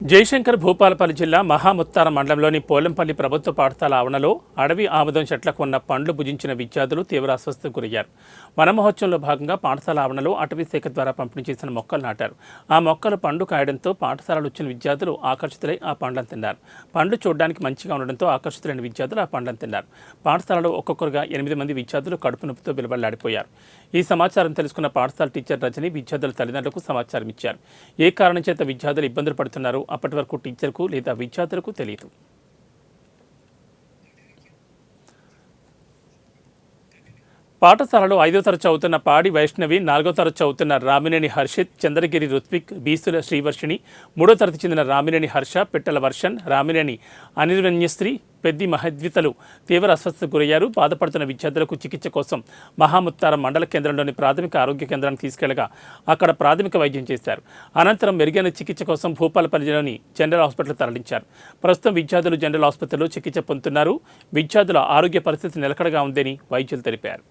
జయశంకర్ భూపాలపల్లి జిల్లా మహాముత్తారం మండలంలోని పోలంపల్లి ప్రభుత్వ పాఠశాల ఆవరణలో అడవి ఆముదం చెట్లకు ఉన్న పండ్లు భుజించిన విద్యార్థులు తీవ్ర అస్వస్థతకు గురయ్యారు. వన మహోత్సవంలో భాగంగా పాఠశాల ఆవరణలో అటవీ శాఖ ద్వారా పంపిణీ చేసిన మొక్కలు నాటారు. ఆ మొక్కలు పండు కాయడంతో పాఠశాలలో వచ్చిన విద్యార్థులు ఆకర్షితులై ఆ పండ్లను తిన్నారు. పండ్లు చూడడానికి మంచిగా ఉండడంతో ఆకర్షితులైన విద్యార్థులు ఆ పండ్లను తిన్నారు. పాఠశాలలో ఒక్కొక్కరుగా 8 మంది విద్యార్థులు కడుపు నొప్పితో బిలబల్లాడిపోయారు. ఈ సమాచారం తెలుసుకున్న పాఠశాల టీచర్ రజని విద్యార్థుల తల్లిదండ్రులకు సమాచారం ఇచ్చారు. ఏ కారణం చేత విద్యార్థులు ఇబ్బందులు పడుతున్నారు అప్పటి వరకు టీచర్కు లేదా విద్యార్థులకు తెలియదు. పాఠశాలలో 5వ తరగతి చదువుతున్న పాడి వైష్ణవి, 4వ తరగతి చదువుతున్న రామినేని హర్షిత్, చంద్రగిరి రుత్విక్, బీసుల శ్రీవర్షిణి, 3వ తరగతి చెందిన రామినేని హర్ష, పిట్టల వర్షన్, రామినేని అనిర్వన్యశ్రీ, పెద్ది మహద్వితలు తీవ్ర అస్వస్థతకు గురయ్యారు. బాధపడుతున్న విద్యార్థులకు చికిత్స కోసం మహాముత్తారం మండల కేంద్రంలోని ప్రాథమిక ఆరోగ్య కేంద్రానికి తీసుకెళ్లగా అక్కడ ప్రాథమిక వైద్యం చేశారు. అనంతరం మెరుగైన చికిత్స కోసం భూపాలపల్లిలోని జనరల్ హాస్పిటల్ తరలించారు. ప్రస్తుతం విద్యార్థులు జనరల్ ఆసుపత్రిలో చికిత్స పొందుతున్నారు. విద్యార్థుల ఆరోగ్య పరిస్థితి నిలకడగా ఉందని వైద్యులు తెలిపారు.